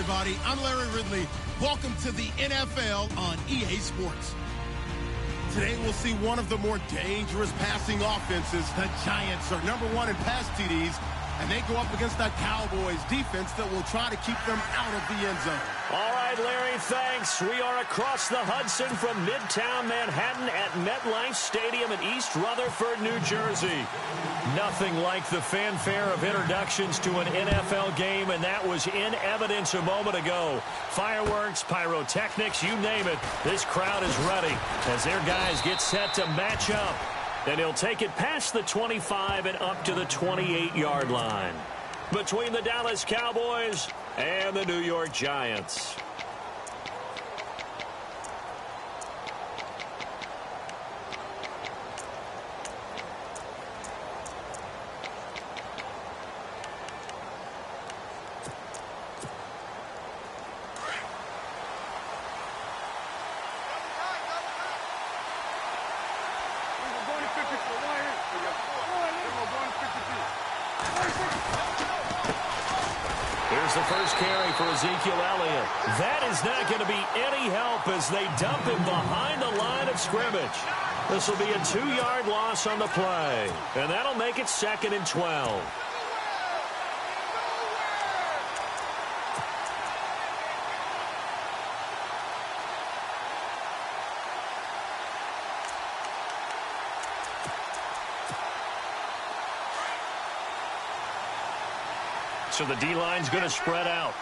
everybody. I'm Larry Ridley. Welcome to the NFL on EA Sports. Today we'll see one of the more dangerous passing offenses. The Giants are #1 in pass TDs, and they go up against the Cowboys defense that will try to keep them out of the end zone. All right, Larry, thanks. We are across the Hudson from Midtown Manhattan at MetLife Stadium in East Rutherford, New Jersey. Nothing like the fanfare of introductions to an NFL game, and that was in evidence a moment ago. Fireworks, pyrotechnics, you name it. This crowd is ready as their guys get set to match up. And he'll take it past the 25 and up to the 28-yard line. Between the Dallas Cowboys and the New York Giants. Here's the first carry for Ezekiel Elliott. That is not going to be any help as they dump him behind the line of scrimmage. This will be a 2-yard loss on the play, and that'll make it 2nd and 12. So the D-line's going to spread out.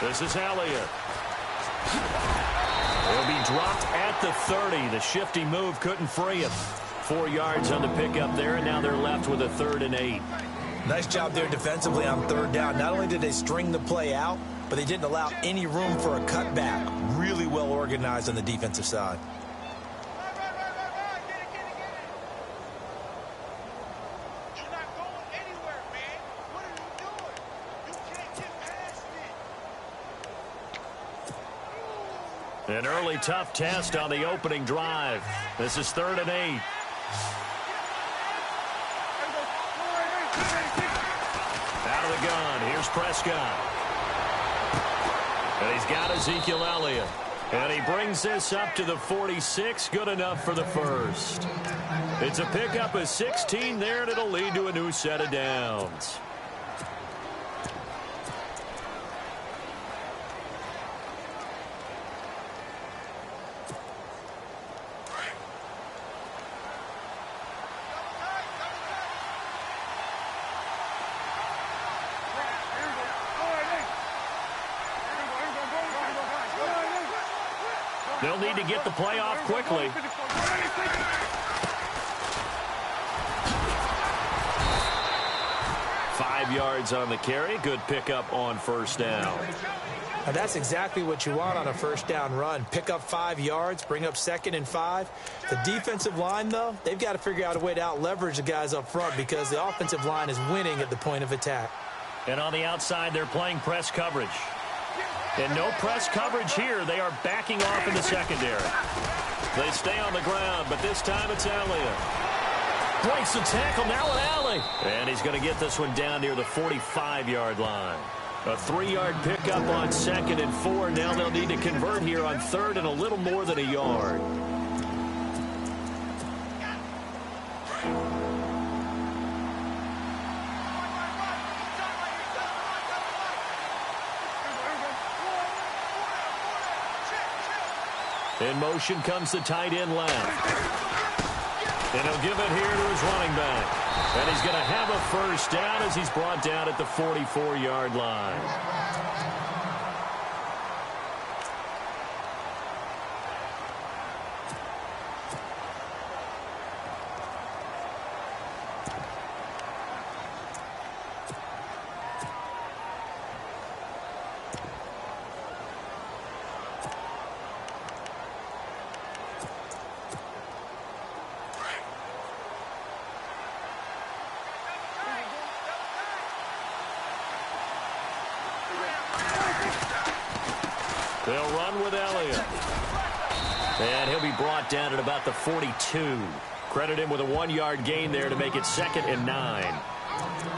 This is Elliott. He'll be dropped at the 30. The shifty move couldn't free him. 4 yards on the pickup there, and now they're left with a 3rd and 8. Nice job there defensively on 3rd down. Not only did they string the play out, but they didn't allow any room for a cutback. Really well organized on the defensive side. An early tough test on the opening drive. This is 3rd and 8. Out of the gun. Here's Prescott. And he's got Ezekiel Elliott. And he brings this up to the 46. Good enough for the first. It's a pickup of 16 there, and it'll lead to a new set of downs. They'll need to get the play off quickly. 5 yards on the carry. Good pickup on 1st down. Now that's exactly what you want on a 1st down run. Pick up 5 yards, bring up 2nd and 5. The defensive line, though, they've got to figure out a way to out-leverage the guys up front because the offensive line is winning at the point of attack. And on the outside, they're playing press coverage. And no press coverage here. They are backing off in the secondary. They stay on the ground, but this time it's Elliott. Breaks the tackle, now an alley. And he's going to get this one down near the 45-yard line. A 3-yard pickup on 2nd and 4. Now they'll need to convert here on 3rd and a little more than a yard. In motion comes the tight end left. And he'll give it here to his running back. And he's going to have a 1st down as he's brought down at the 44-yard line. They'll run with Elliott. And he'll be brought down at about the 42. Credit him with a 1-yard gain there to make it 2nd and 9.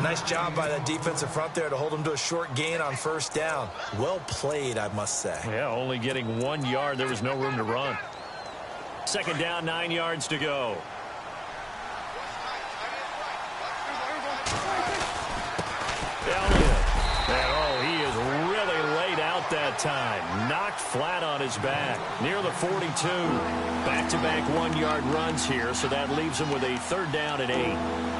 Nice job by that defensive front there to hold him to a short gain on first down. Well played, I must say. Yeah, only getting 1 yard. There was no room to run. 2nd down, 9 yards to go. Elliott. And, oh, he is really laid out that time. Knocked flat on his back. Near the 42. Back-to-back 1-yard runs here, so that leaves him with a 3rd down and 8.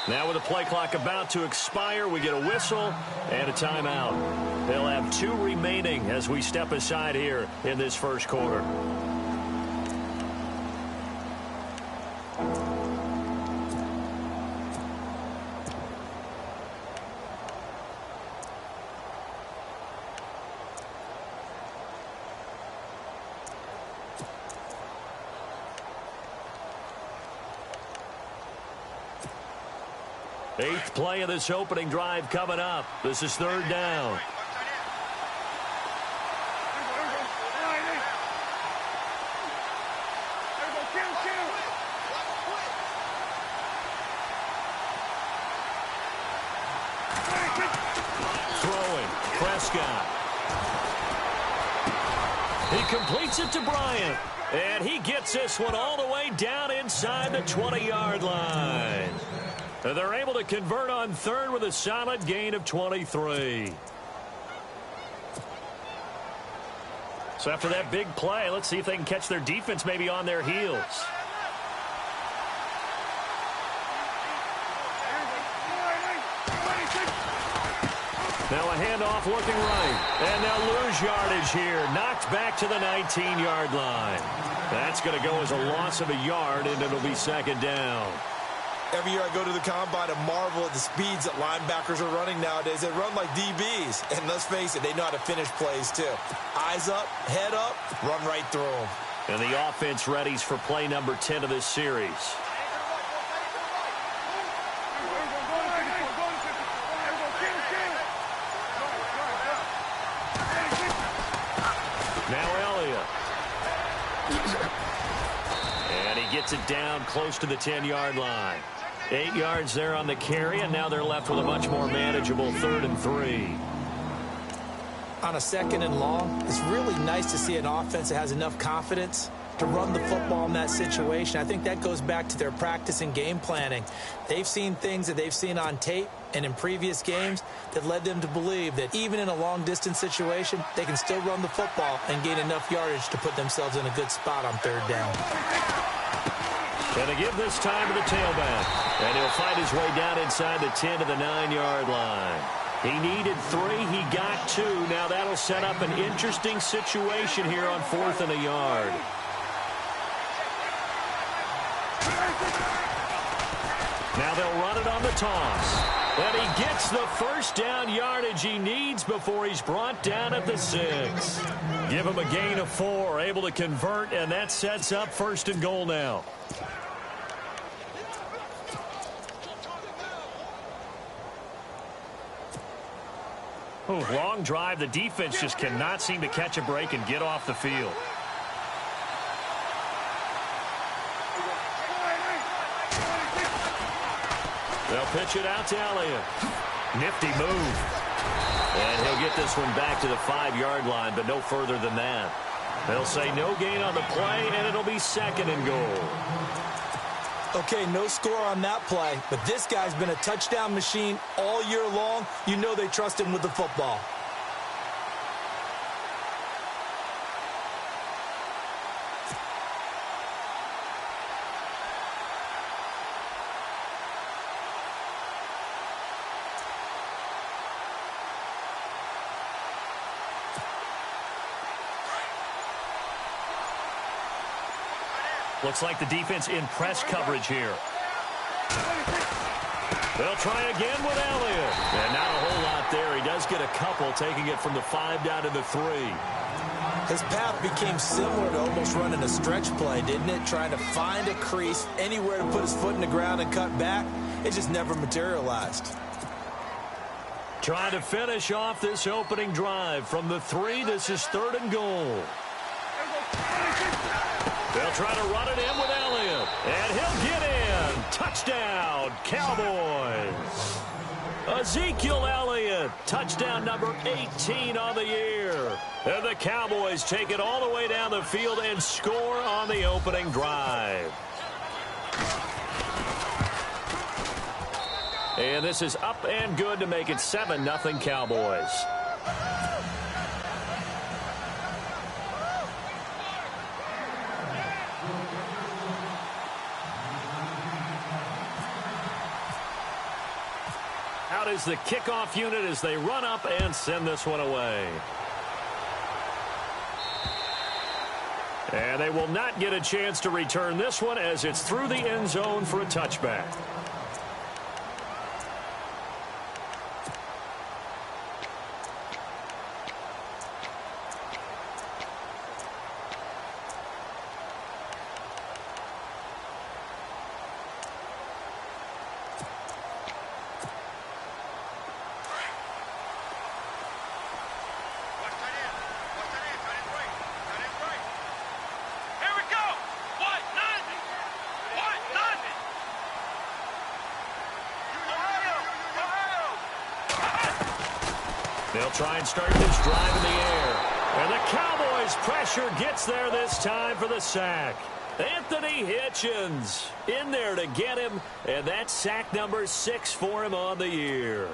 Now with the play clock about to expire, we get a whistle and a timeout. They'll have 2 remaining as we step aside here in this first quarter. Eighth play of this opening drive coming up. This is 3rd down. Throwing. Prescott. He completes it to Bryant. And he gets this one all the way down inside the 20-yard line. They're able to convert on 3rd with a solid gain of 23. So after that big play, let's see if they can catch their defense maybe on their heels. Now a handoff looking right. And they'll lose yardage here. Knocked back to the 19-yard line. That's going to go as a loss of a yard, and it'll be 2nd down. Every year I go to the combine and marvel at the speeds that linebackers are running nowadays. They run like DBs. And let's face it, they know how to finish plays too. Eyes up, head up, run right through them. And the offense readies for play number 10 of this series. Now Elliott. And he gets it down close to the 10-yard line. 8 yards there on the carry, and now they're left with a much more manageable 3rd and 3. On a 2nd and long, it's really nice to see an offense that has enough confidence to run the football in that situation. I think that goes back to their practice and game planning. They've seen things that they've seen on tape and in previous games that led them to believe that even in a long-distance situation, they can still run the football and gain enough yardage to put themselves in a good spot on 3rd down. And they give this time to the tailback. And he'll find his way down inside the 10 to the 9-yard line. He needed 3. He got 2. Now that'll set up an interesting situation here on 4th and a yard. Now they'll run it on the toss. And he gets the 1st down yardage he needs before he's brought down at the 6. Give him a gain of 4. Able to convert, and that sets up 1st and goal now. Oh, long drive. The defense just cannot seem to catch a break and get off the field. They'll pitch it out to Elliott. Nifty move. And he'll get this one back to the 5-yard line, but no further than that. They'll say no gain on the play, and it'll be 2nd and goal. Okay, no score on that play, but this guy's been a touchdown machine all year long. You know they trust him with the football. Looks like the defense in press coverage here. They'll try again with Elliott. And not a whole lot there. He does get a couple, taking it from the 5 down to the 3. His path became similar to almost running a stretch play, didn't it? Trying to find a crease, anywhere to put his foot in the ground and cut back. It just never materialized. Trying to finish off this opening drive from the 3. This is 3rd and goal. They'll try to run it in with Elliott. And he'll get in. Touchdown, Cowboys. Ezekiel Elliott, touchdown number 18 on the year. And the Cowboys take it all the way down the field and score on the opening drive. And this is up and good to make it 7-0 Cowboys. Out is the kickoff unit as they run up and send this one away. And they will not get a chance to return this one as it's through the end zone for a touchback. They'll try and start this drive in the air. And the Cowboys' pressure gets there this time for the sack. Anthony Hitchens in there to get him. And that's sack number 6 for him on the year.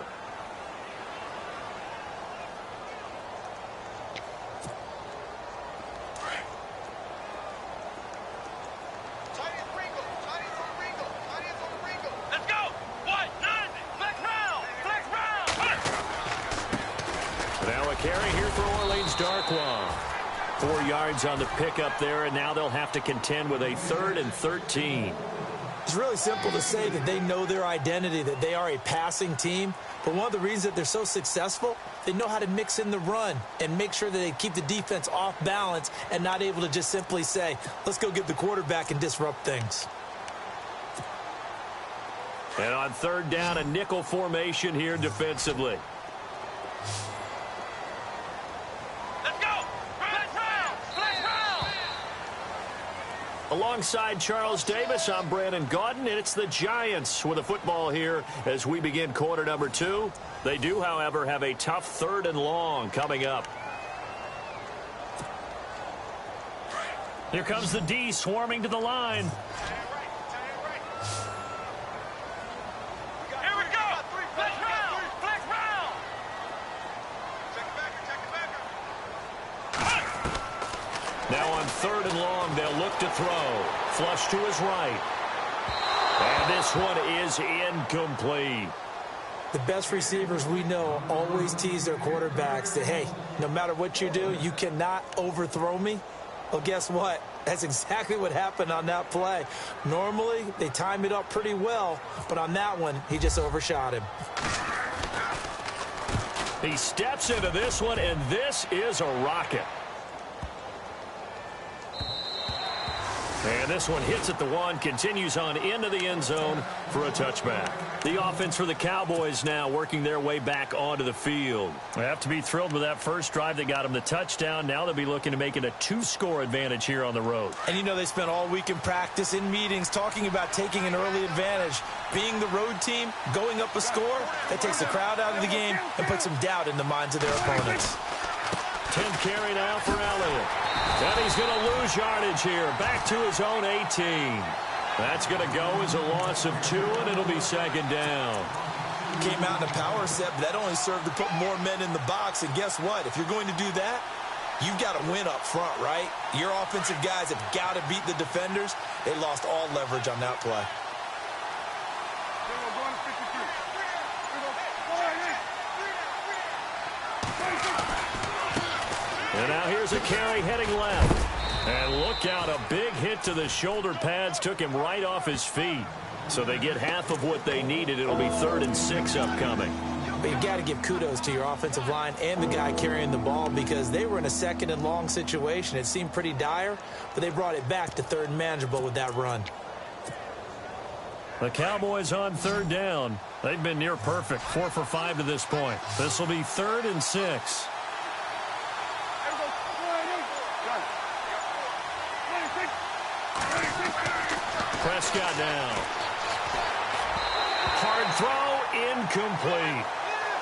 Carry here for Orleans Darkwa. 4 yards on the pickup there, and now they'll have to contend with a 3rd and 13. It's really simple to say that they know their identity, that they are a passing team. But one of the reasons that they're so successful, they know how to mix in the run and make sure that they keep the defense off balance and not able to just simply say, let's go get the quarterback and disrupt things. And on 3rd down, a nickel formation here defensively. Alongside Charles Davis, I'm Brandon Gaudin, and it's the Giants with the football here as we begin quarter number 2. They do, however, have a tough 3rd and long coming up. Here comes the D swarming to the line. Now on 3rd and long, they'll look to throw. Flush to his right. And this one is incomplete. The best receivers we know always tease their quarterbacks that, hey, no matter what you do, you cannot overthrow me. Well, guess what? That's exactly what happened on that play. Normally, they time it up pretty well, but on that one, he just overshot him. He steps into this one, and this is a rocket. And this one hits at the 1, continues on into the end zone for a touchback. The offense for the Cowboys now working their way back onto the field. They have to be thrilled with that first drive that got them the touchdown. Now they'll be looking to make it a 2-score advantage here on the road. And you know they spent all week in practice, in meetings, talking about taking an early advantage. Being the road team, going up a score, that takes the crowd out of the game and puts some doubt in the minds of their opponents. 10th carry now for Elliott. And he's going to lose yardage here. Back to his own 18. That's going to go as a loss of 2, and it'll be 2nd down. Came out in a power set, but that only served to put more men in the box. And guess what? If you're going to do that, you've got to win up front, right? Your offensive guys have got to beat the defenders. They lost all leverage on that play. And now here's a carry heading left. And look out, a big hit to the shoulder pads took him right off his feet. So they get half of what they needed. It'll be 3rd and 6 upcoming. But you've got to give kudos to your offensive line and the guy carrying the ball because they were in a 2nd and long situation. It seemed pretty dire, but they brought it back to 3rd and manageable with that run. The Cowboys on 3rd down. They've been near perfect, 4 for 5 to this point. This will be 3rd and 6. Prescott down. Hard throw, incomplete.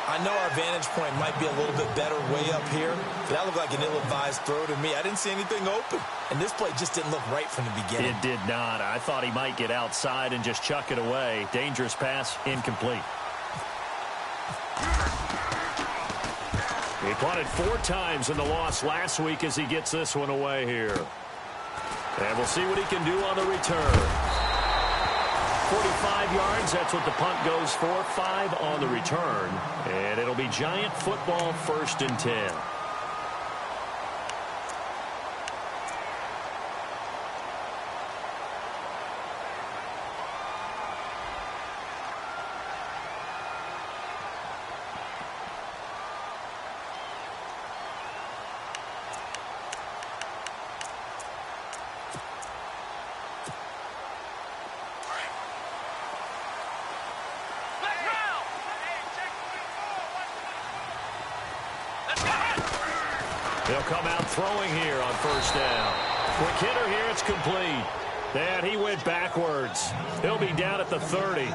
I know our vantage point might be a little bit better way up here, but that looked like an ill-advised throw to me. I didn't see anything open, and this play just didn't look right from the beginning. It did not. I thought he might get outside and just chuck it away. Dangerous pass, incomplete. He punted 4 times in the loss last week as he gets this one away here. And we'll see what he can do on the return. 45 yards, that's what the punt goes for. 5 on the return. And it'll be Giant football, 1st and 10. He'll come out throwing here on 1st down. Quick hitter here, it's complete. And he went backwards. He'll be down at the 30.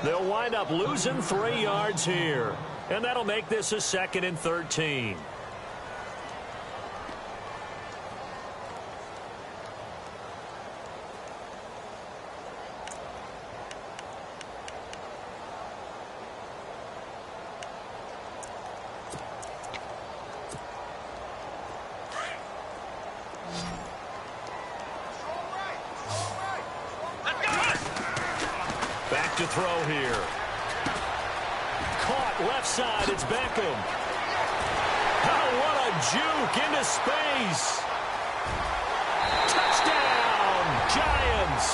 They'll wind up losing 3 yards here. And that'll make this a 2nd and 13. Back to throw here. Caught left side. It's Beckham. Oh, what a juke into space. Touchdown, Giants.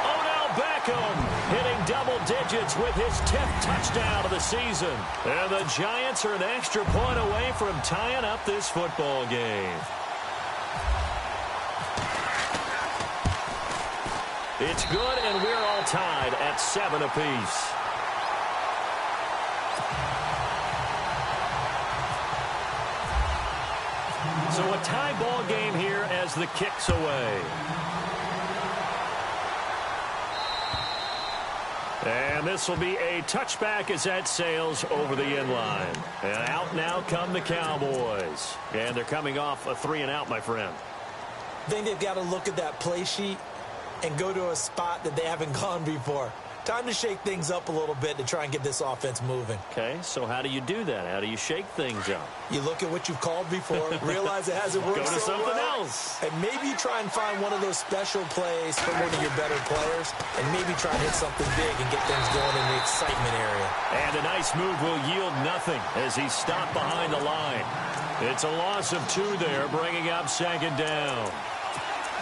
Odell Beckham hitting double digits with his 10th touchdown of the season. And the Giants are an extra point away from tying up this football game. It's good, and we're all tied at 7 apiece. So a tie ball game here as the kick's away. And this will be a touchback as that sails over the end line. And out now come the Cowboys. And they're coming off a 3-and-out, my friend. I think they've got to look at that play sheet and go to a spot that they haven't gone before. Time to shake things up a little bit to try and get this offense moving. Okay, so how do you do that? How do you shake things up? You look at what you've called before, realize it hasn't worked Go to so something well, else. and maybe you try and find one of those special plays from one of your better players, and maybe try and hit something big and get things going in the excitement area. And a nice move will yield nothing as he's stopped behind the line. It's a loss of 2 there, bringing up 2nd down.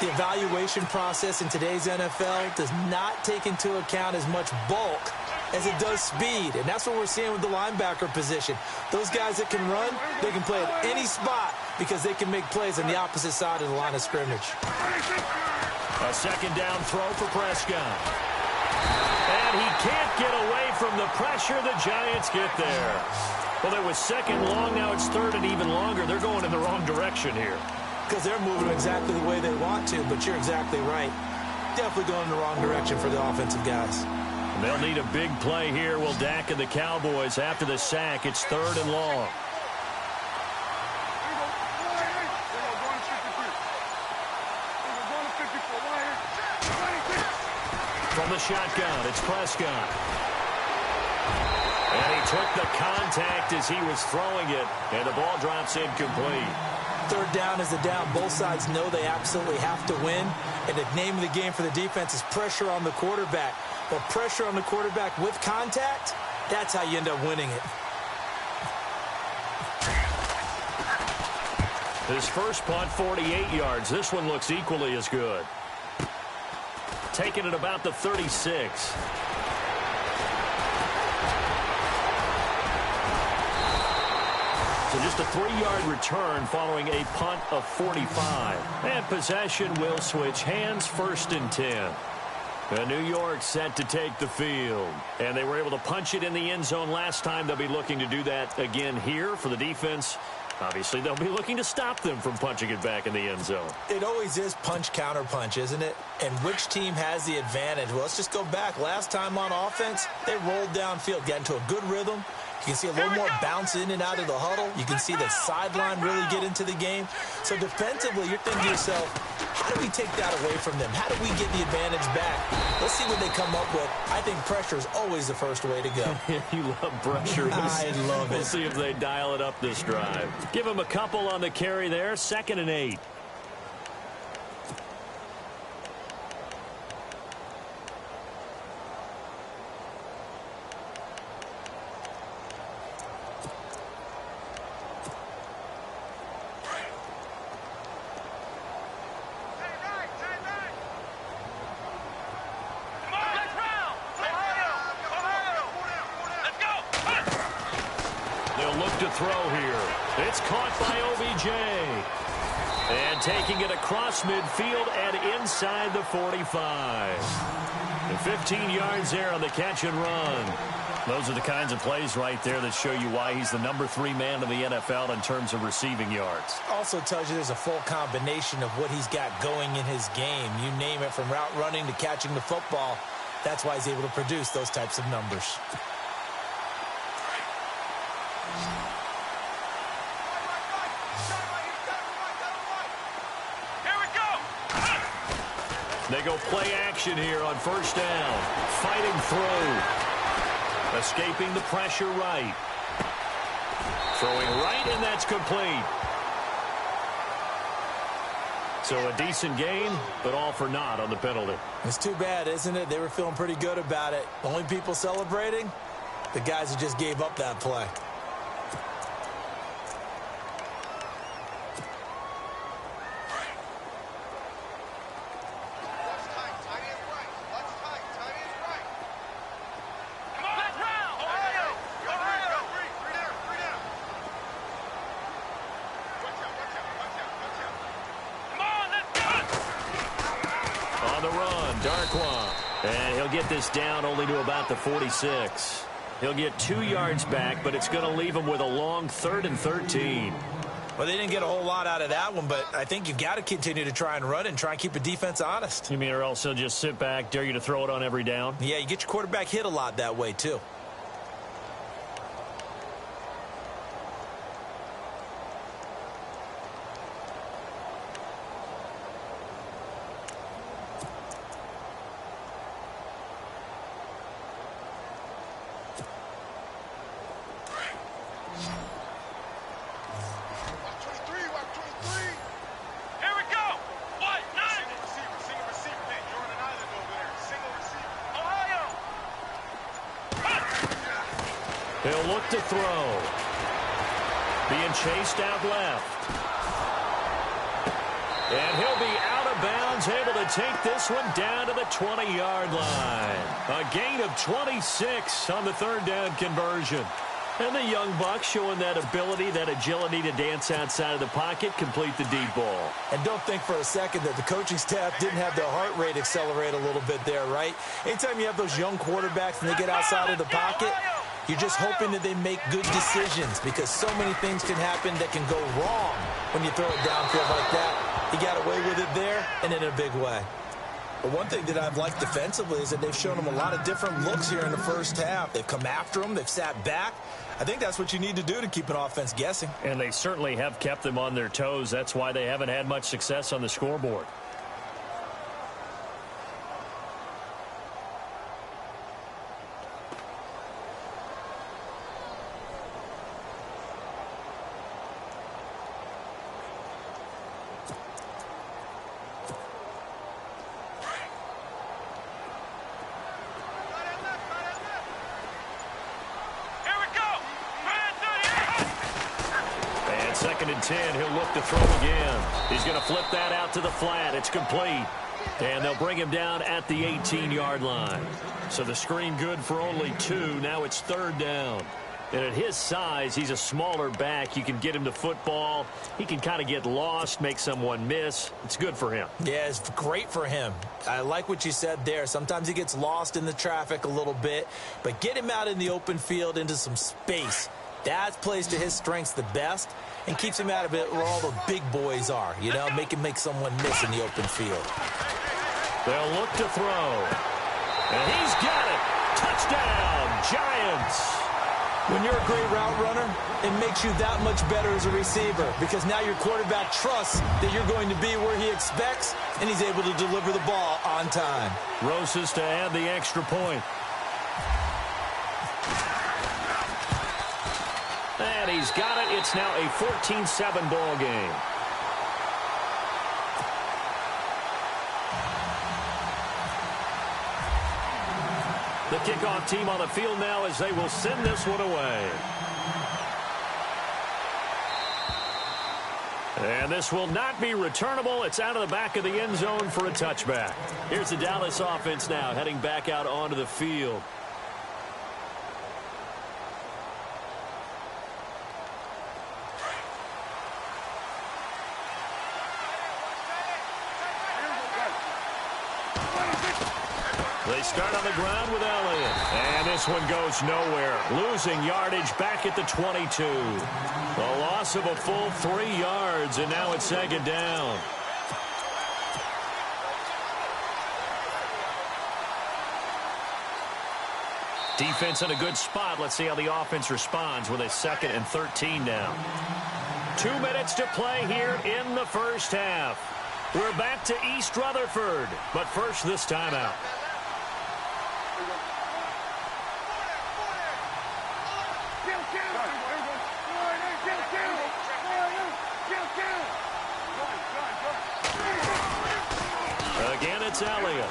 The evaluation process in today's NFL does not take into account as much bulk as it does speed. And that's what we're seeing with the linebacker position. Those guys that can run, they can play at any spot because they can make plays on the opposite side of the line of scrimmage. A 2nd down throw for Prescott. And he can't get away from the pressure. The Giants get there. Well, it was 2nd long. Now it's 3rd and even longer. They're going in the wrong direction here. Because they're moving exactly the way they want to, but you're exactly right. Definitely going in the wrong direction for the offensive guys. And they'll need a big play here. Will Dak and the Cowboys after the sack. It's 3rd and long. From the shotgun, it's Prescott. And he took the contact as he was throwing it, and the ball drops incomplete. 3rd down is the down. Both sides know they absolutely have to win. And the name of the game for the defense is pressure on the quarterback. But pressure on the quarterback with contact, that's how you end up winning it. His first punt, 48 yards. This one looks equally as good. Taken at about the 36. So just a 3-yard return following a punt of 45. And possession will switch hands, 1st and 10. New York set to take the field. And they were able to punch it in the end zone last time. They'll be looking to do that again here for the defense. Obviously, they'll be looking to stop them from punching it back in the end zone. It always is punch, counter punch, isn't it? And which team has the advantage? Well, let's just go back. Last time on offense, they rolled downfield, got into a good rhythm. You can see a little more bounce in and out of the huddle. You can see the sideline really get into the game. So defensively, you're thinking to yourself, how do we take that away from them? How do we get the advantage back? Let's see what they come up with. I think pressure is always the first way to go. You love pressure. I love it. We'll see if they dial it up this drive. Give them a couple on the carry there. 2nd and 8. To throw here. It's caught by OBJ. And taking it across midfield and inside the 45. And 15 yards there on the catch and run. Those are the kinds of plays right there that show you why he's the number 3 man in the NFL in terms of receiving yards. Also tells you there's a full combination of what he's got going in his game. You name it, from route running to catching the football. That's why he's able to produce those types of numbers. They go play action here on 1st down. Fighting through. Escaping the pressure right. Throwing right, and that's complete. So a decent gain, but all for naught on the penalty. It's too bad, isn't it? They were feeling pretty good about it. Only people celebrating, the guys who just gave up that play. And he'll get this down only to about the 46. He'll get 2 yards back, but it's going to leave him with a long 3rd and 13. Well, they didn't get a whole lot out of that one, but I think you've got to continue to try and run and try and keep the defense honest. You mean, or else he'll just sit back, dare you to throw it on every down? Yeah, you get your quarterback hit a lot that way, too. He'll look to throw. Being chased out left. And he'll be out of bounds, able to take this one down to the 20-yard line. A gain of 26 on the 3rd down conversion. And the young buck showing that ability, that agility to dance outside of the pocket, complete the deep ball. And don't think for a second that the coaching staff didn't have their heart rate accelerate a little bit there, right? Anytime you have those young quarterbacks and they get outside of the pocket, you're just hoping that they make good decisions, because so many things can happen that can go wrong when you throw it downfield like that. He got away with it there and in a big way. But one thing that I've liked defensively is that they've shown him a lot of different looks here in the first half. They've come after him. They've sat back. I think that's what you need to do to keep an offense guessing. And they certainly have kept them on their toes. That's why they haven't had much success on the scoreboard. 2nd and 10. He'll look to throw again. He's going to flip that out to the flat. It's complete. And they'll bring him down at the 18-yard line. So the screen good for only 2. Now it's 3rd down. And at his size, he's a smaller back. You can get him to football. He can kind of get lost, make someone miss. It's good for him. Yeah, it's great for him. I like what you said there. Sometimes he gets lost in the traffic a little bit. But get him out in the open field into some space. That plays to his strengths the best and keeps him out of it where all the big boys are. You know, make someone miss in the open field. They'll look to throw. And he's got it. Touchdown, Giants. When you're a great route runner, it makes you that much better as a receiver because now your quarterback trusts that you're going to be where he expects, and he's able to deliver the ball on time. Roses to add the extra point. And he's got it. It's now a 14-7 ball game. The kickoff team on the field now as they will send this one away. And this will not be returnable. It's out of the back of the end zone for a touchback. Here's the Dallas offense now heading back out onto the field. They start on the ground with Elliott. And this one goes nowhere. Losing yardage back at the 22. A loss of a full 3 yards, and now it's 2nd down. Defense in a good spot. Let's see how the offense responds with a 2nd and 13 now. 2 minutes to play here in the first half. We're back to East Rutherford, but first this timeout. Again, it's Elliott.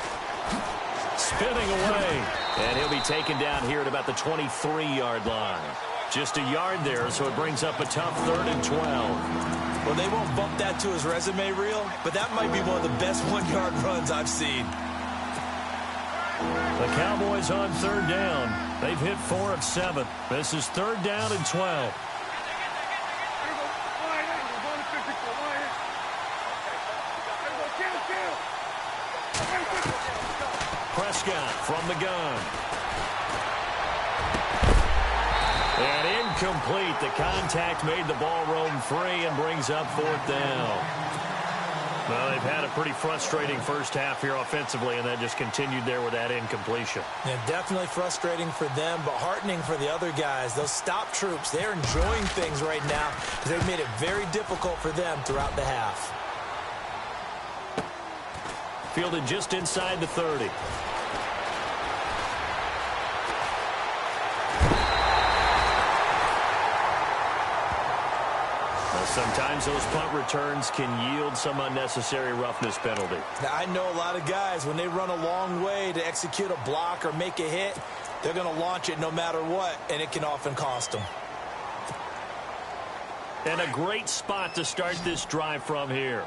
Spinning away. And he'll be taken down here at about the 23-yard line. Just a yard there, so it brings up a tough 3rd and 12. Well, they won't bump that to his resume reel, but that might be one of the best 1-yard runs I've seen. The Cowboys on 3rd down. They've hit 4 of 7. This is 3rd down and 12. Prescott from the gun. And incomplete. The contact made the ball roam free and brings up 4th down. Well, they've had a pretty frustrating first half here offensively, and that just continued there with that incompletion. Yeah, definitely frustrating for them, but heartening for the other guys. Those stop troops, they're enjoying things right now because they've made it very difficult for them throughout the half. Fielded just inside the 30. Sometimes those punt returns can yield some unnecessary roughness penalty. Now, I know a lot of guys, when they run a long way to execute a block or make a hit, they're going to launch it no matter what, and it can often cost them. And a great spot to start this drive from here.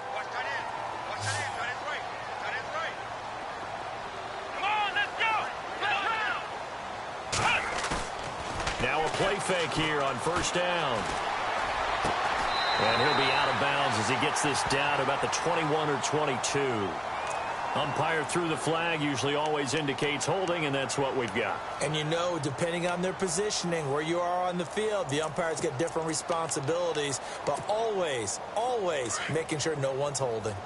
Now a play fake here on 1st down. And he'll be out of bounds as he gets this down about the 21 or 22. Umpire threw the flag, usually always indicates holding, and that's what we've got. And you know, depending on their positioning, where you are on the field, the umpires get different responsibilities, but always, always making sure no one's holding.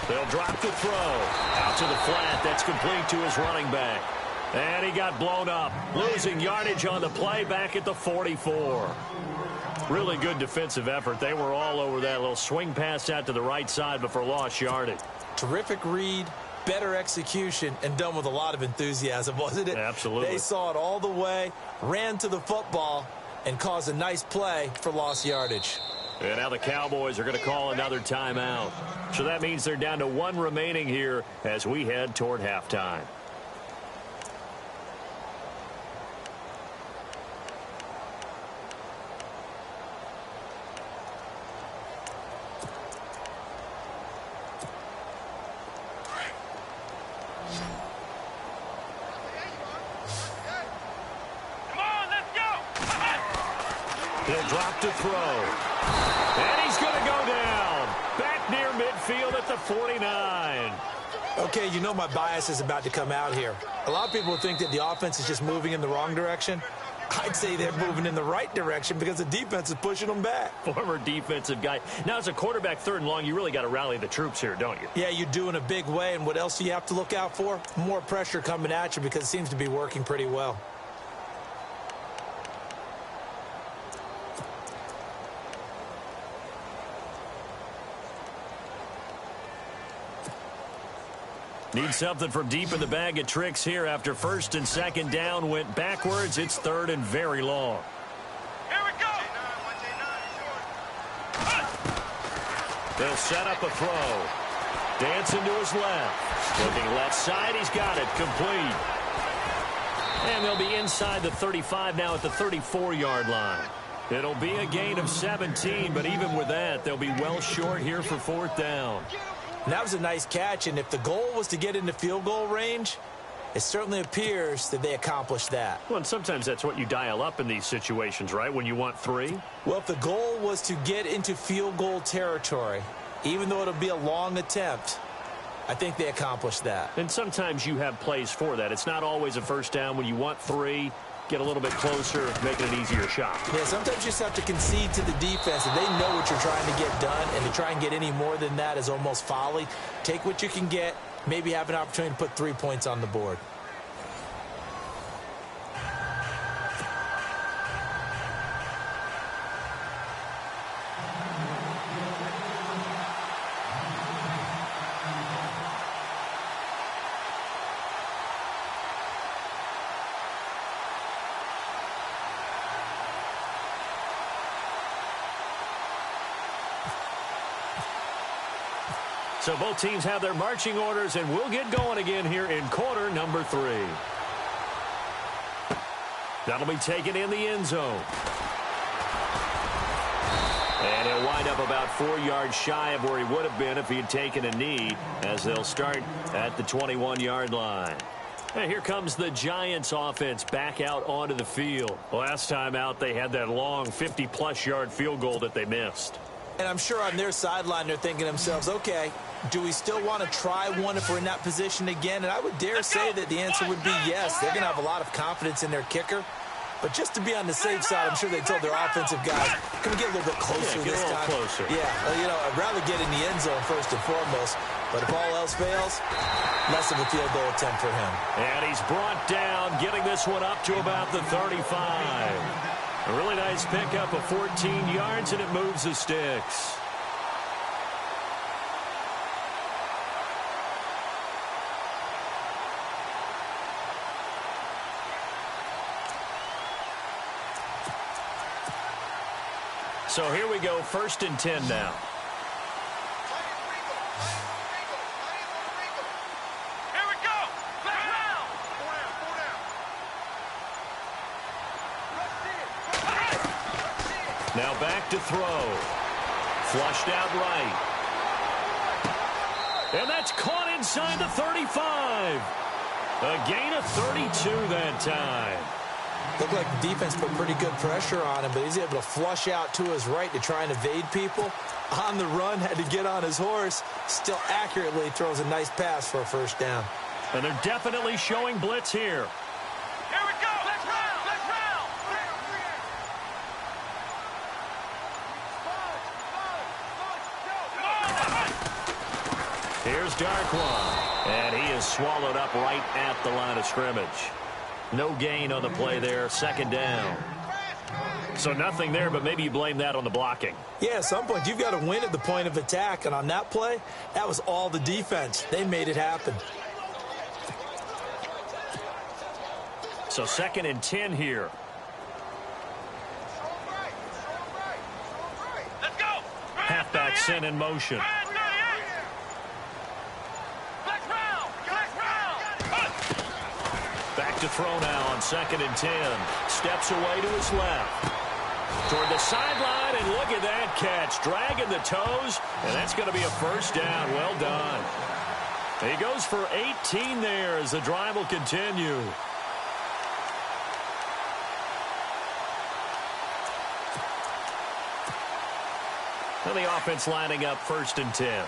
They'll drop the throw. Out to the flat. That's complete to his running back. And he got blown up. Losing yardage on the play back at the 44. Really good defensive effort. They were all over that little swing pass out to the right side before lost yardage. Terrific read, better execution, and done with a lot of enthusiasm, wasn't it? Absolutely. They saw it all the way, ran to the football, and caused a nice play for lost yardage. And now the Cowboys are going to call another timeout. So that means they're down to 1 remaining here as we head toward halftime. drop to throw. And he's going to go down. Back near midfield at the 49. Okay, you know my bias is about to come out here. A lot of people think that the offense is just moving in the wrong direction. I'd say they're moving in the right direction because the defense is pushing them back. Former defensive guy. Now, as a quarterback, 3rd and long, you really got to rally the troops here, don't you? Yeah, you do in a big way. And what else do you have to look out for? More pressure coming at you because it seems to be working pretty well. Need something from deep in the bag of tricks here after 1st and 2nd down went backwards. It's 3rd and very long. Here we go. They'll set up a throw. Dancing to his left. Looking left side. He's got it. Complete. And they'll be inside the 35 now at the 34-yard line. It'll be a gain of 17, but even with that, they'll be well short here for 4th down. And that was a nice catch, and if the goal was to get into field goal range, it certainly appears that they accomplished that. Well, and sometimes that's what you dial up in these situations, right, when you want 3? Well, if the goal was to get into field goal territory, even though it'll be a long attempt, I think they accomplished that. And sometimes you have plays for that. It's not always a 1st down. When you want 3, get a little bit closer, make it an easier shot. Yeah, sometimes you just have to concede to the defense, and they know what you're trying to get done, and to try and get any more than that is almost folly. Take what you can get, maybe have an opportunity to put 3 points on the board. So both teams have their marching orders, and we'll get going again here in quarter number 3. That'll be taken in the end zone. And he'll wind up about 4 yards shy of where he would have been if he had taken a knee, as they'll start at the 21-yard line. And here comes the Giants offense back out onto the field. Last time out, they had that long 50-plus yard field goal that they missed. And I'm sure on their sideline they're thinking to themselves, okay, do we still want to try one if we're in that position again? And I would dare say that the answer would be yes. They're going to have a lot of confidence in their kicker. But just to be on the safe side, I'm sure they told their offensive guys, can we get a little bit closer this time? Get a little closer. Yeah, you know, I'd rather get in the end zone first and foremost. But if all else fails, less of a field goal attempt for him. And he's brought down, getting this one up to about the 35. A really nice pickup of 14 yards, and it moves the sticks. So here we go, 1st and 10 now. Here we go. Let's round. Now back to throw. Flushed out right. And that's caught inside the 35. A gain of 32 that time. Looked like the defense put pretty good pressure on him, but he's able to flush out to his right to try and evade people. On the run, had to get on his horse. Still accurately throws a nice pass for a 1st down. And they're definitely showing blitz here. Here we go. Let's round. Let's round. Here's Darkwan. And he is swallowed up right at the line of scrimmage. No gain on the play there, 2nd down. So nothing there, but maybe you blame that on the blocking. Yeah, at some point, you've got to win at the point of attack. And on that play, that was all the defense. They made it happen. So 2nd and 10 here. Let's go. Halfback sent in motion. Back to throw now on 2nd and 10. Steps away to his left. Toward the sideline, and look at that catch. Dragging the toes, and that's going to be a 1st down. Well done. He goes for 18 there as the drive will continue. And the offense lining up 1st and 10.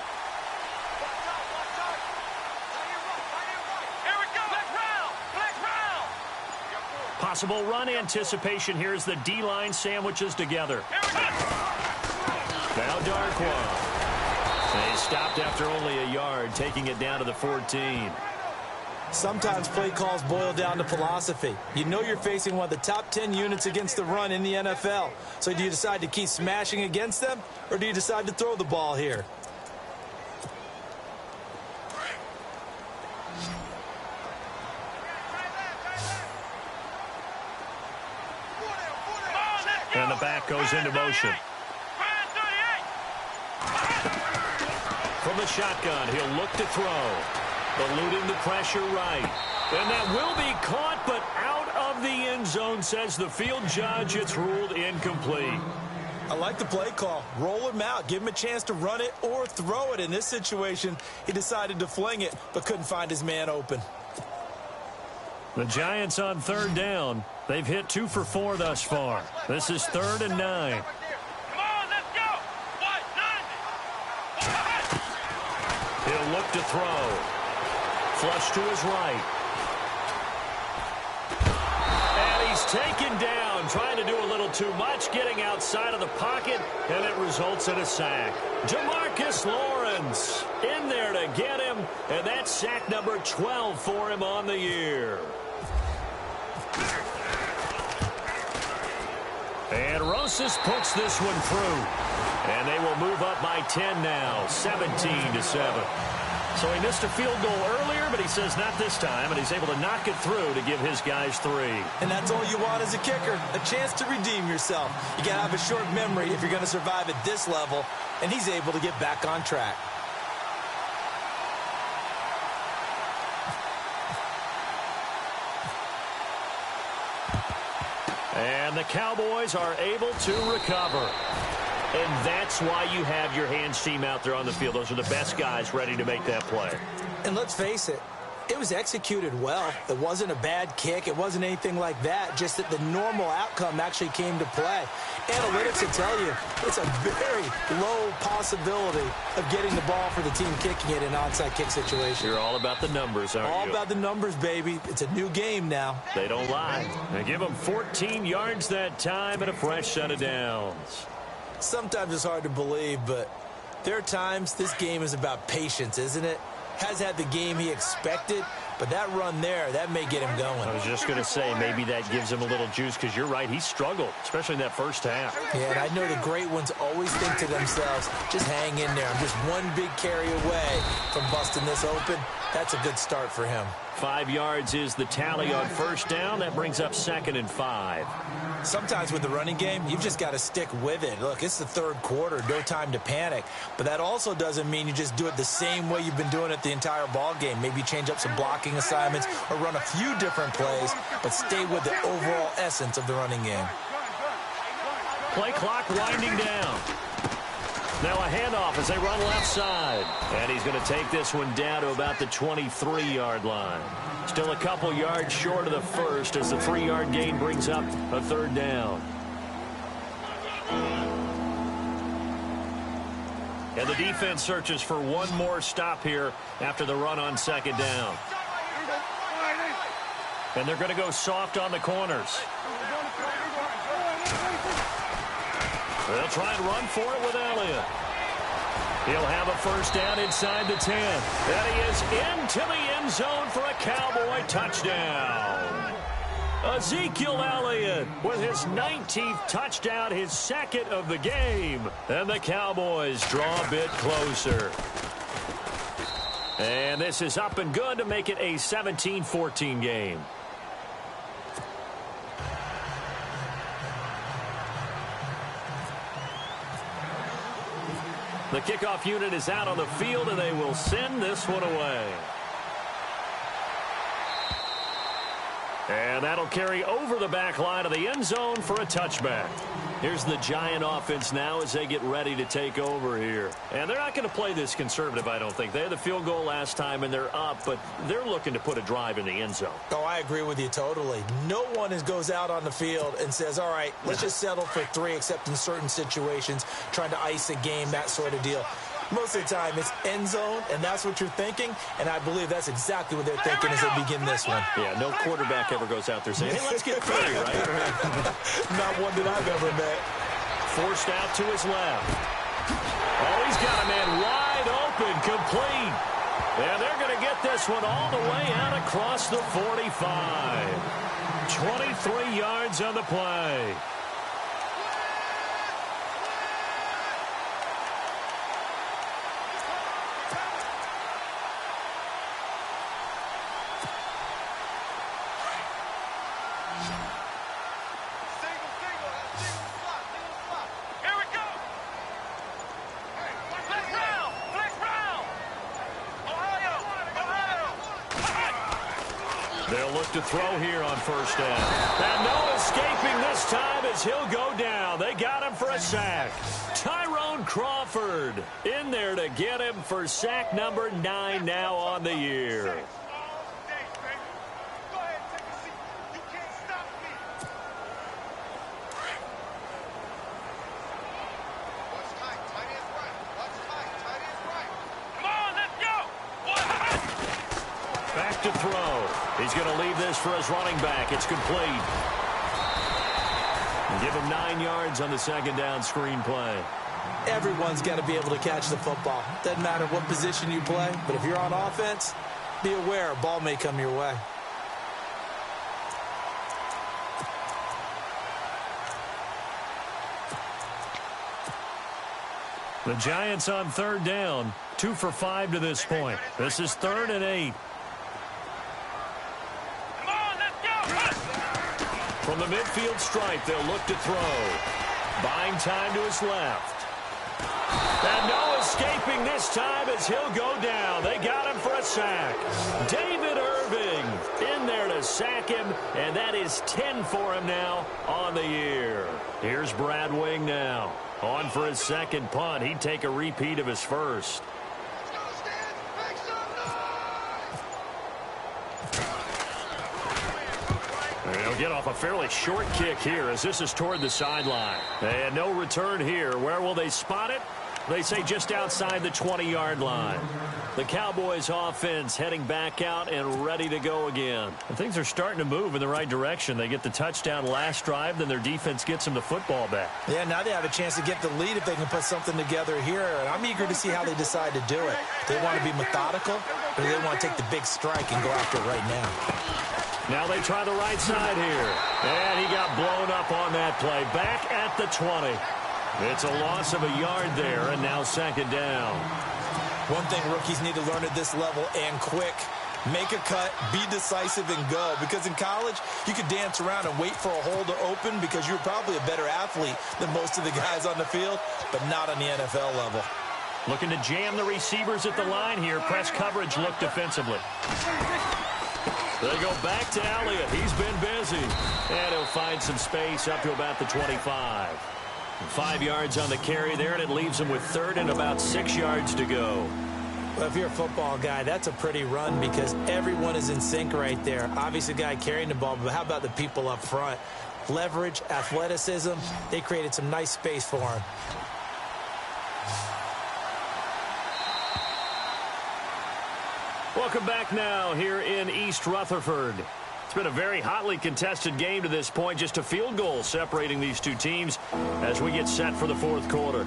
Possible run anticipation here as the D-line sandwiches together. Now Darquan. They stopped after only a yard, taking it down to the 14. Sometimes play calls boil down to philosophy. You know you're facing one of the top 10 units against the run in the NFL. So do you decide to keep smashing against them, or do you decide to throw the ball here? And the back goes into motion. From the shotgun, he'll look to throw. Eluding the pressure right. And that will be caught, but out of the end zone, says the field judge. It's ruled incomplete. I like the play call. Roll him out. Give him a chance to run it or throw it. In this situation, he decided to fling it, but couldn't find his man open. The Giants on 3rd down. They've hit 2 for 4 thus far. This is 3rd and 9. He'll look to throw. Flush to his right. And he's taken down, trying to do a little too much, getting outside of the pocket, and it results in a sack. Jamarcus Lawrence in there to get him, and that's sack number 12 for him on the year. And Rosas puts this one through. And they will move up by 10 now, 17-7. So he missed a field goal earlier, but he says not this time, and he's able to knock it through to give his guys 3. And that's all you want as a kicker, a chance to redeem yourself. You got to have a short memory if you're going to survive at this level, and he's able to get back on track. And the Cowboys are able to recover. And that's why you have your hands team out there on the field. Those are the best guys ready to make that play. And let's face it, it was executed well. It wasn't a bad kick. It wasn't anything like that. Just that the normal outcome actually came to play. Analytics will tell you it's a very low possibility of getting the ball for the team kicking it in an onside kick situation. You're all about the numbers, aren't you? All about the numbers, baby. It's a new game now. They don't lie. They give them 14 yards that time and a fresh set of downs. Sometimes it's hard to believe, but there are times this game is about patience, isn't it? Has had the game he expected, but that run there, that may get him going. I was just going to say, maybe that gives him a little juice, because you're right, he struggled, especially in that first half. Yeah, and I know the great ones always think to themselves, just hang in there. I'm just one big carry away from busting this open. That's a good start for him. 5 yards is the tally on 1st down. That brings up 2nd and 5. Sometimes with the running game, you've just got to stick with it. Look, it's the 3rd quarter, no time to panic. But that also doesn't mean you just do it the same way you've been doing it the entire ball game. Maybe change up some blocking assignments or run a few different plays, but stay with the overall essence of the running game. Play clock winding down. Now a handoff as they run left side. And he's going to take this one down to about the 23-yard line. Still a couple yards short of the first as the 3-yard gain brings up a 3rd down. And the defense searches for one more stop here after the run on 2nd down. And they're going to go soft on the corners. They'll try and run for it with Elliott. He'll have a 1st down inside the 10. And he is into the end zone for a Cowboy touchdown. Ezekiel Elliott with his 19th touchdown, his 2nd of the game. And the Cowboys draw a bit closer. And this is up and good to make it a 17-14 game. The kickoff unit is out on the field, and they will send this one away. And that'll carry over the back line of the end zone for a touchback. Here's the Giant offense now as they get ready to take over here. And they're not going to play this conservative, I don't think. They had the field goal last time, and they're up, but they're looking to put a drive in the end zone. Oh, I agree with you totally. No one goes out on the field and says, all right, let's just settle for 3, except in certain situations, trying to ice a game, that sort of deal. Most of the time, it's end zone, and that's what you're thinking, and I believe that's exactly what they're thinking as they begin this one. Yeah, no quarterback ever goes out there saying, hey, let's get 30, right? Not one that I've ever met. Forced out to his left. Oh, he's got a man wide open, complete. And they're going to get this one all the way out across the 45. 23 yards on the play. They'll look to throw here on first down. And no escaping this time as he'll go down. They got him for a sack. Tyrone Crawford in there to get him for sack number 9 now on the year. Back to throw. He's going to leave this for his running back. It's complete. Give him 9 yards on the second down screen play. Everyone's got to be able to catch the football. Doesn't matter what position you play, but if you're on offense, be aware a ball may come your way. The Giants on third down. 2 for 5 to this point. This is 3rd and 8. From the midfield stripe, they'll look to throw. Buying time to his left. And no escaping this time as he'll go down. They got him for a sack. David Irving in there to sack him, and that is 10 for him now on the year. Here's Brad Wing now. On for his second punt. He'd take a repeat of his first. They'll get off a fairly short kick here as this is toward the sideline. And no return here. Where will they spot it? They say just outside the 20-yard line. The Cowboys offense heading back out and ready to go again. And things are starting to move in the right direction. They get the touchdown last drive, then their defense gets them the football back. Yeah, now they have a chance to get the lead if they can put something together here. And I'm eager to see how they decide to do it. They want to be methodical, or they want to take the big strike and go after it right now. Now they try the right side here. And he got blown up on that play. Back at the 20. It's a loss of a yard there, and now second down. One thing rookies need to learn at this level, and quick, make a cut, be decisive, and go. Because in college, you could dance around and wait for a hole to open because you're probably a better athlete than most of the guys on the field, but not on the NFL level. Looking to jam the receivers at the line here. Press coverage look defensively. They go back to Elliott. He's been busy. And he'll find some space up to about the 25. 5 yards on the carry there, and it leaves him with 3rd and about 6 yards to go. Well, if you're a football guy, that's a pretty run because everyone is in sync right there. Obviously, the guy carrying the ball, but how about the people up front? Leverage, athleticism, they created some nice space for him. Welcome back now here in East Rutherford. It's been a very hotly contested game to this point. Just a field goal separating these two teams as we get set for the 4th quarter.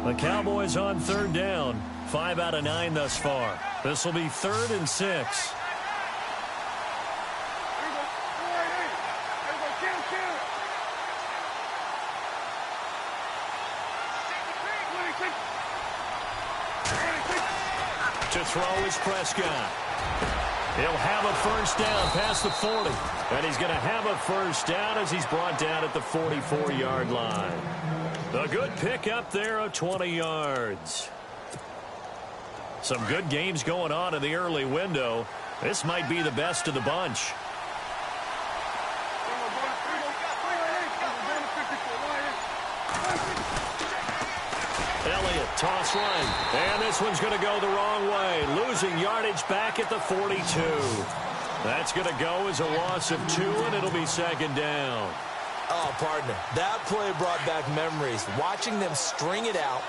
The Cowboys on 3rd down. 5 out of 9 thus far. This will be 3rd and 6. To throw is Prescott. He'll have a first down past the 40. And he's going to have a first down as he's brought down at the 44-yard line. A good pick up there of 20 yards. Some good games going on in the early window. This might be the best of the bunch. Elliott, toss right. And this one's going to go the wrong way. Losing yardage back at the 42. That's going to go as a loss of 2, and it'll be second down. Oh, partner, that play brought back memories. Watching them string it out,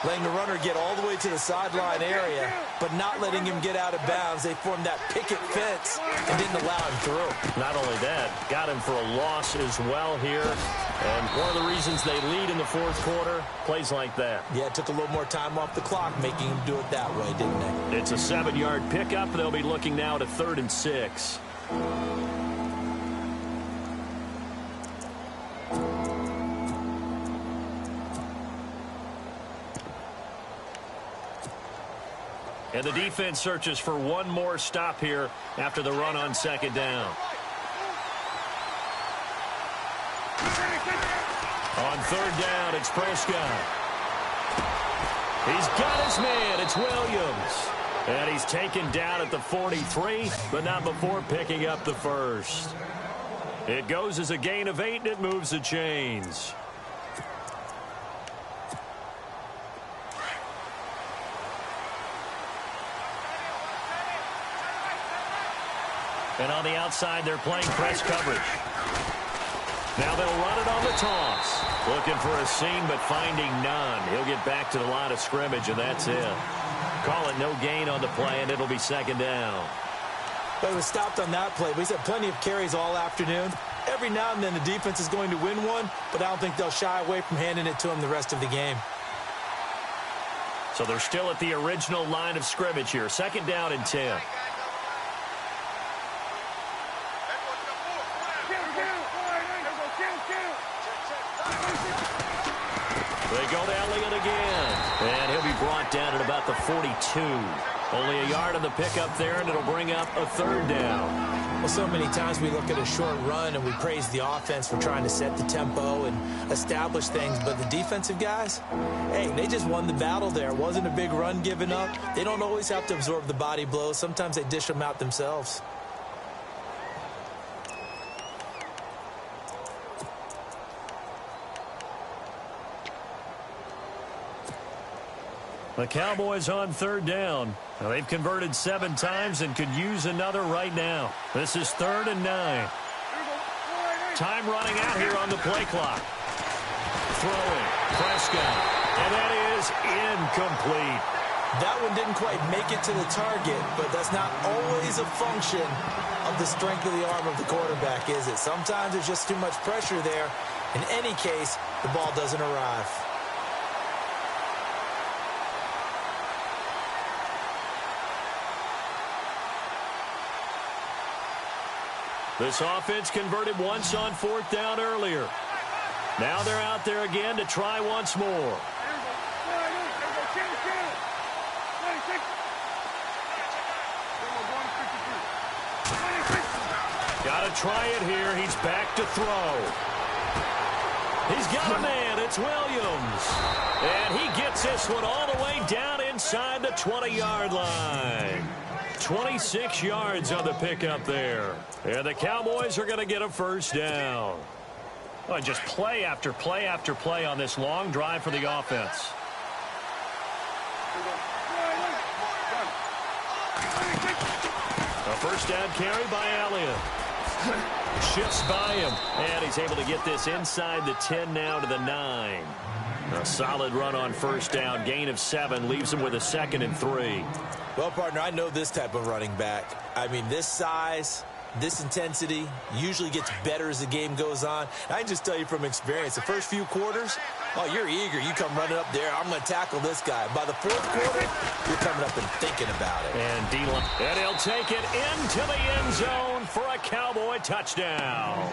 letting the runner get all the way to the sideline area, but not letting him get out of bounds. They formed that picket fence and didn't allow him through. Not only that, got him for a loss as well here. And one of the reasons they lead in the fourth quarter, plays like that. Yeah, it took a little more time off the clock, making him do it that way, didn't they? It's a 7-yard pickup. They'll be looking now to 3rd and 6. And the defense searches for one more stop here after the run on second down. On 3rd down, it's Prescott. He's got his man. It's Williams. And he's taken down at the 43, but not before picking up the first. It goes as a gain of 8, and it moves the chains. And on the outside, they're playing press coverage. Now they'll run it on the toss. Looking for a seam, but finding none. He'll get back to the line of scrimmage, and that's it. Call it no gain on the play, and it'll be second down. But it was stopped on that play. But he's had plenty of carries all afternoon. Every now and then the defense is going to win one, but I don't think they'll shy away from handing it to him the rest of the game. So they're still at the original line of scrimmage here. Second down and 10. They go to Elliott again. And he'll be brought down at about the 42. Only a yard on the pickup there, and it'll bring up a 3rd down. Well, so many times we look at a short run and we praise the offense for trying to set the tempo and establish things. But the defensive guys, hey, they just won the battle there. It wasn't a big run given up. They don't always have to absorb the body blows. Sometimes they dish them out themselves. The Cowboys on 3rd down. Now, they've converted 7 times and could use another right now. This is 3rd and 9. Time running out here on the play clock. Throwing. Prescott. And that is incomplete. That one didn't quite make it to the target, but that's not always a function of the strength of the arm of the quarterback, is it? Sometimes there's just too much pressure there. In any case, the ball doesn't arrive. This offense converted once on 4th down earlier. Now they're out there again to try once more. Got to try it here. He's back to throw. He's got a man. It's Williams. And he gets this one all the way down inside the 20-yard line. 26 yards on the pickup there. And the Cowboys are going to get a 1st down. Well, just play after play after play on this long drive for the offense. A 1st down carry by Elliott. Shifts by him. And he's able to get this inside the 10 now to the 9. A solid run on 1st down. Gain of 7 leaves him with a 2nd and 3. Well, partner, I know this type of running back. I mean, this size, this intensity usually gets better as the game goes on. I can just tell you from experience, the first few quarters, oh, you're eager. You come running up there. I'm going to tackle this guy. By the 4th quarter, you're coming up and thinking about it. And D-line. And he'll take it into the end zone for a Cowboy touchdown.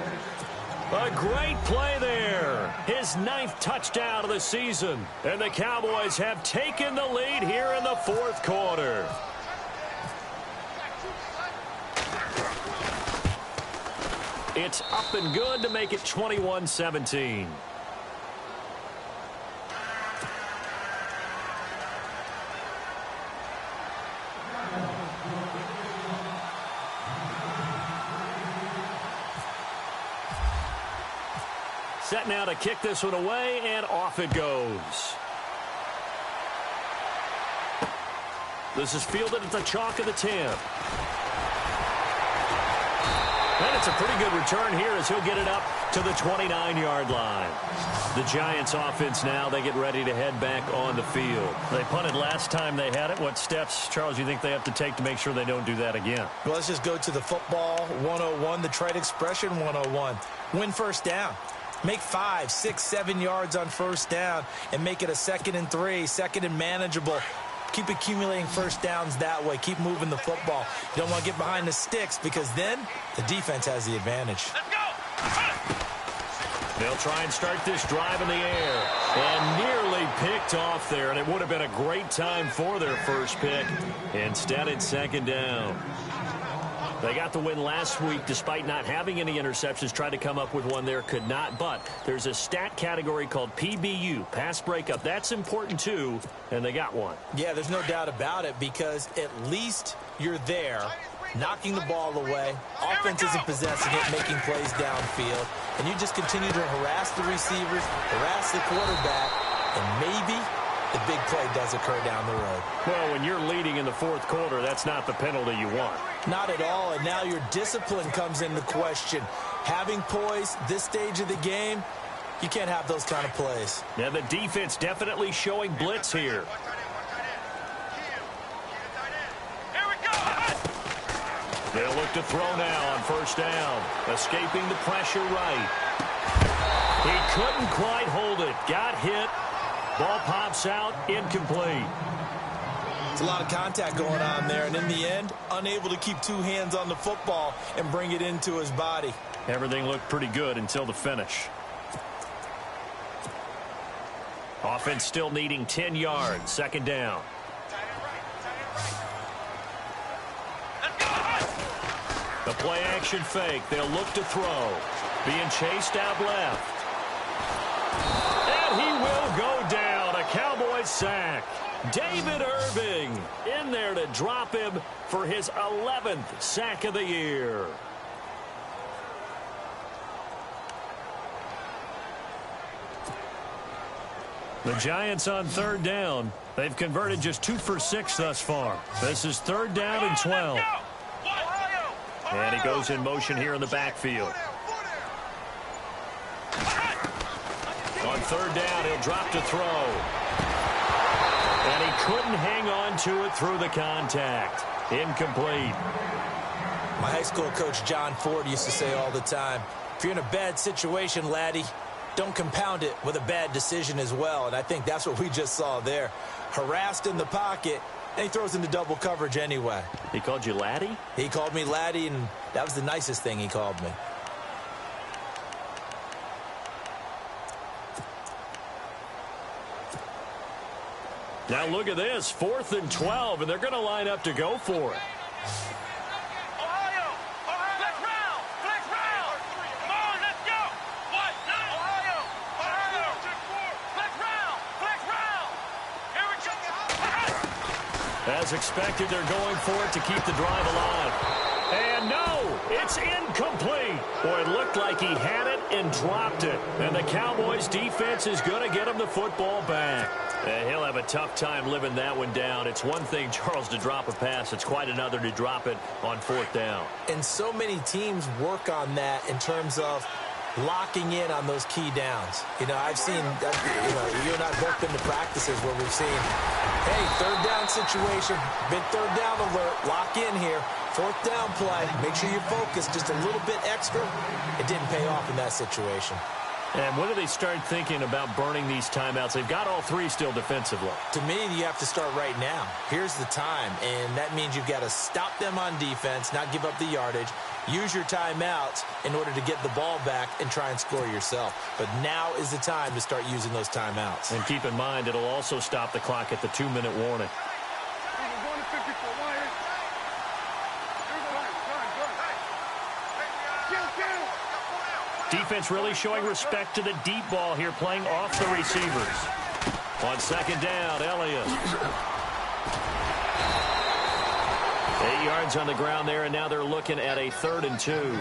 A great play there. His 9th touchdown of the season. And the Cowboys have taken the lead here in the 4th quarter. It's up and good to make it 21-17. Set now to kick this one away, and off it goes. This is fielded at the chalk of the 10. And it's a pretty good return here as he'll get it up to the 29-yard line. The Giants offense now, they get ready to head back on the field. They punted last time they had it. What steps, Charles, do you think they have to take to make sure they don't do that again? Well, let's just go to the football 101, the trade expression 101. Win first down. Make 5, 6, 7 yards on first down and make it a 2nd and 3, 2nd and manageable. Keep accumulating first downs that way. Keep moving the football. You don't want to get behind the sticks because then the defense has the advantage. Let's go. They'll try and start this drive in the air. And nearly picked off there. And it would have been a great time for their first pick. Instead, it's 2nd down. They got the win last week despite not having any interceptions. Tried to come up with one there, could not. But there's a stat category called PBU, pass breakup. That's important too, and they got one. Yeah, there's no doubt about it because at least you're there, knocking the ball away. Offense isn't possessing it, making plays downfield. And you just continue to harass the receivers, harass the quarterback, and maybe the big play does occur down the road. Well, when you're leading in the 4th quarter, that's not the penalty you want. Not at all, and now your discipline comes into question. Having poise this stage of the game, you can't have those kind of plays. Yeah, the defense definitely showing blitz here. Here we go. They'll look to throw now on first down. Escaping the pressure right. He couldn't quite hold it. Got hit. Ball pops out, incomplete. It's a lot of contact going on there, and in the end, unable to keep 2 hands on the football and bring it into his body. Everything looked pretty good until the finish. Offense still needing 10 yards, 2nd down. The play action fake, they'll look to throw. Being chased out left. And he will go down, a Cowboys sack. David Irving in there to drop him for his 11th sack of the year. The Giants on 3rd down. They've converted just 2 for 6 thus far. This is 3rd down and 12. And he goes in motion here in the backfield. On 3rd down, he'll drop to throw. And he couldn't hang on to it through the contact. Incomplete. My high school coach, John Ford, used to say all the time, if you're in a bad situation, laddie, don't compound it with a bad decision as well. And I think that's what we just saw there. Harassed in the pocket, and he throws into double coverage anyway. He called you laddie? He called me laddie, and that was the nicest thing he called me. Now look at this, 4th and 12, and they're going to line up to go for it. Ohio, flex round. Come on, let's go. What? Ohio, flex round. Here we go. As expected, they're going for it to keep the drive alive. And no, it's incomplete. Boy, it looked like he had it and dropped it. And the Cowboys defense is going to get him the football back. And he'll have a tough time living that one down. It's one thing, Charles, to drop a pass. It's quite another to drop it on 4th down. And so many teams work on that in terms of locking in on those key downs. You know, I've seen, you and I have both been to practices where we've seen, hey, 3rd down situation, big 3rd down alert, lock in here, 4th down play, make sure you focus just a little bit extra. It didn't pay off in that situation. And when do they start thinking about burning these timeouts? They've got all 3 still defensively. To me, you have to start right now. Here's the time, and that means you've got to stop them on defense, not give up the yardage, use your timeouts in order to get the ball back and try and score yourself. But now is the time to start using those timeouts. And keep in mind, it'll also stop the clock at the 2-minute warning. Defense really showing respect to the deep ball here, playing off the receivers. On 2nd down, Elliott. 8 yards on the ground there, and now they're looking at a 3rd and 2.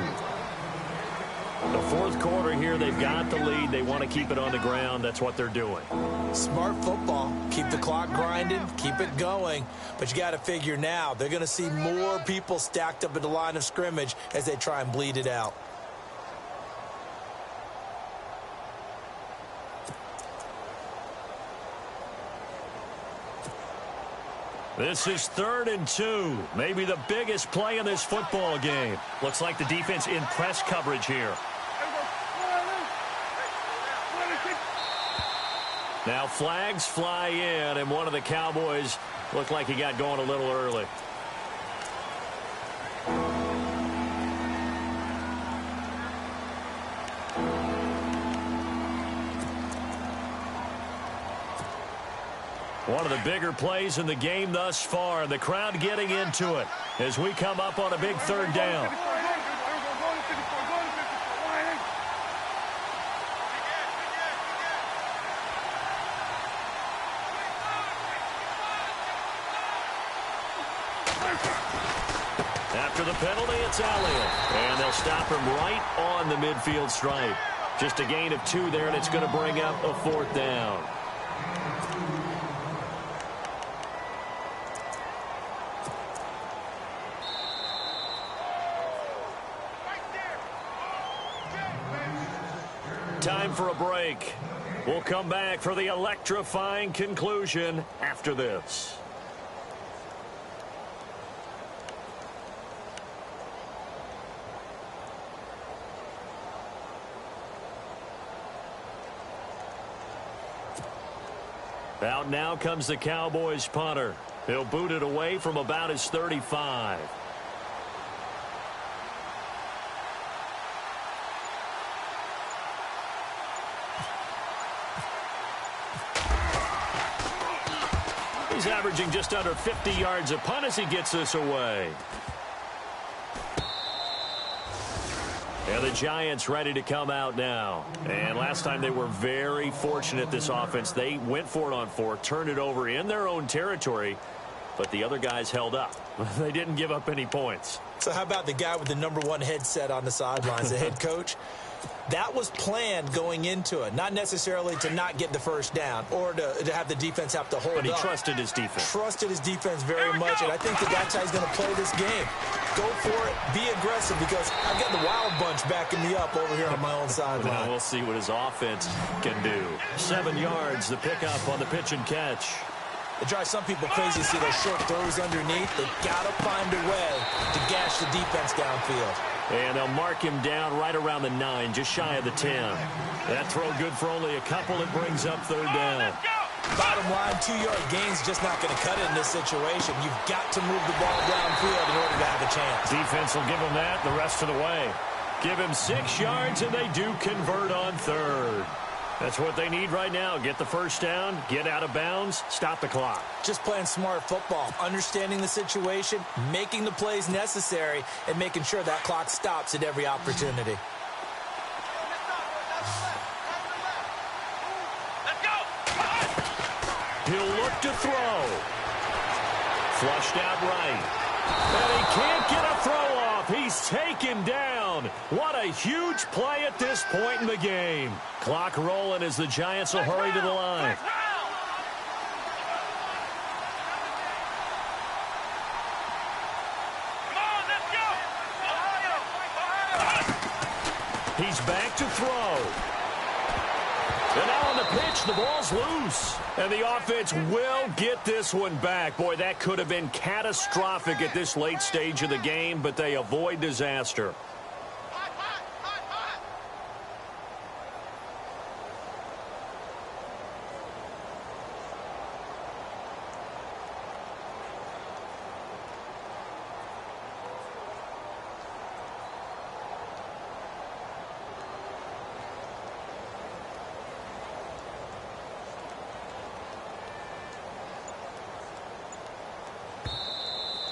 The fourth quarter here, they've got the lead. They want to keep it on the ground. That's what they're doing. Smart football. Keep the clock grinding. Keep it going. But you got to figure now, they're going to see more people stacked up at the line of scrimmage as they try and bleed it out. This is 3rd and 2. Maybe the biggest play in this football game. Looks like the defense in press coverage here. Now flags fly in, and one of the Cowboys looked like he got going a little early. One of the bigger plays in the game thus far, and the crowd getting into it as we come up on a big 3rd down. After the penalty, it's Elliott, and they'll stop him right on the midfield stripe. Just a gain of 2 there, and it's going to bring up a 4th down. Time for a break. We'll come back for the electrifying conclusion after this. Out now comes the Cowboys punter. He'll boot it away from about his 35. He's averaging just under 50 yards a punt as he gets this away. And the Giants ready to come out now. And last time they were very fortunate, this offense. They went for it on 4, turned it over in their own territory, but the other guys held up. They didn't give up any points. So how about the guy with the #1 headset on the sidelines, the head coach? That was planned going into it, not necessarily to not get the first down or to have the defense have to hold up. But he trusted his defense. Trusted his defense very much, and I think that's how he's going to play this game. Go for it, be aggressive, because I've got the wild bunch backing me up over here on my own sideline. Now we'll see what his offense can do. 7 yards, the pickup on the pitch and catch. It drives some people crazy to see those short throws underneath. They've got to find a way to gash the defense downfield. And they'll mark him down right around the 9, just shy of the 10. That throw good for only a couple. It brings up 3rd down. Bottom line, 2-yard gain's just not going to cut it in this situation. You've got to move the ball downfield in order to have a chance. Defense will give him that the rest of the way. Give him 6 yards, and they do convert on 3rd. That's what they need right now. Get the first down, get out of bounds, stop the clock. Just playing smart football, understanding the situation, making the plays necessary, and making sure that clock stops at every opportunity. He'll look to throw. Flushed out right. And he can't get a throw off. He's taken down. What a huge play at this point in the game. Clock rolling as the Giants will hurry to the line. He's back to throw. And now on the pitch, the ball's loose. And the offense will get this one back. Boy, that could have been catastrophic at this late stage of the game, but they avoid disaster.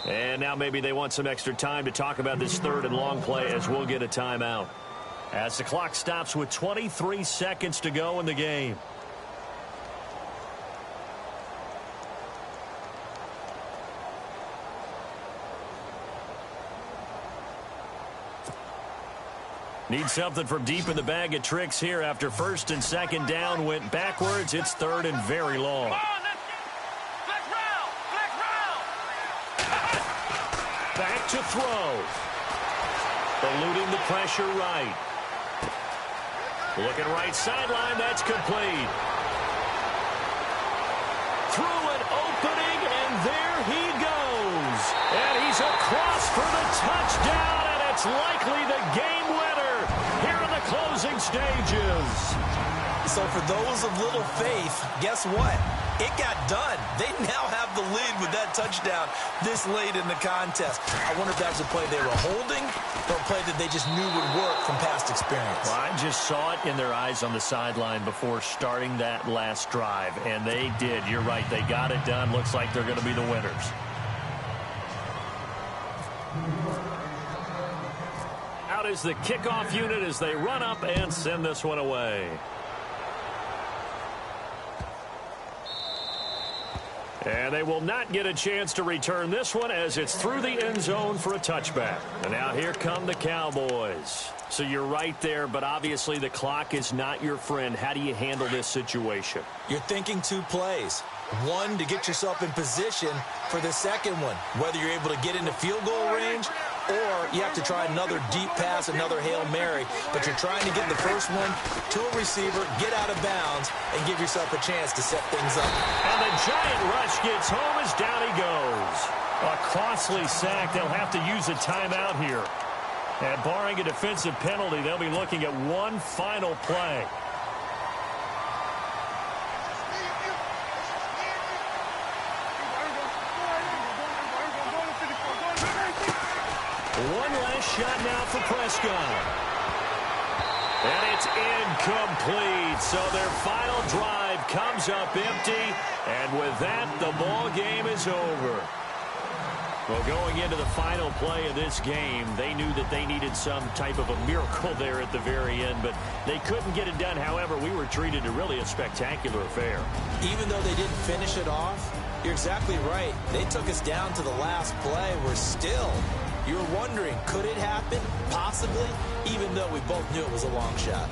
And now maybe they want some extra time to talk about this 3rd and long play as we'll get a timeout. As the clock stops with 23 seconds to go in the game. Need something from deep in the bag of tricks here after first and second down went backwards. It's third and very long. Back to throw. Eluding the pressure right. Looking right sideline. That's complete. Through an opening, and there he goes. And he's across for the touchdown, and it's likely the game winner here in the closing stages. So for those of little faith, guess what? It got done. They now have the lead with that touchdown this late in the contest. I wonder if that was a play they were holding or a play that they just knew would work from past experience. Well, I just saw it in their eyes on the sideline before starting that last drive, and they did. You're right. They got it done. Looks like they're going to be the winners. Out is the kickoff unit as they run up and send this one away. And they will not get a chance to return this one as it's through the end zone for a touchback. And now here come the Cowboys. So you're right there, but obviously the clock is not your friend. How do you handle this situation? You're thinking two plays. One, to get yourself in position for the second one, whether you're able to get into field goal range or you have to try another deep pass, another Hail Mary, but you're trying to get the first one to a receiver, get out of bounds, and give yourself a chance to set things up. And the giant rush gets home as down he goes. A costly sack. They'll have to use a timeout here. And barring a defensive penalty, they'll be looking at one final play. One last shot now for Prescott. And it's incomplete. So their final drive comes up empty. And with that, the ball game is over. Well, going into the final play of this game, they knew that they needed some type of a miracle there at the very end, but they couldn't get it done. However, we were treated to really a spectacular affair. Even though they didn't finish it off, you're exactly right. They took us down to the last play. We're still... You're wondering, could it happen? Possibly, even though we both knew it was a long shot.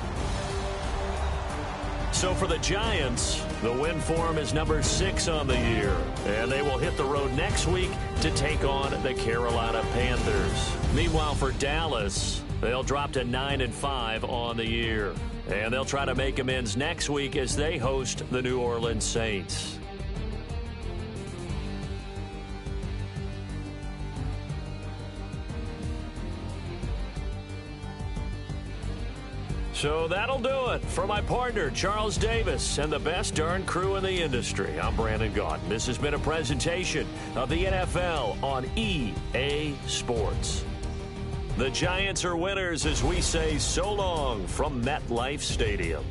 So for the Giants, the win for them is number 6 on the year. And they will hit the road next week to take on the Carolina Panthers. Meanwhile, for Dallas, they'll drop to 9-5 on the year. And they'll try to make amends next week as they host the New Orleans Saints. So that'll do it. For my partner, Charles Davis, and the best darn crew in the industry, I'm Brandon Gaudin. This has been a presentation of the NFL on EA Sports. The Giants are winners as we say so long from MetLife Stadium.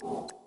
Ohio.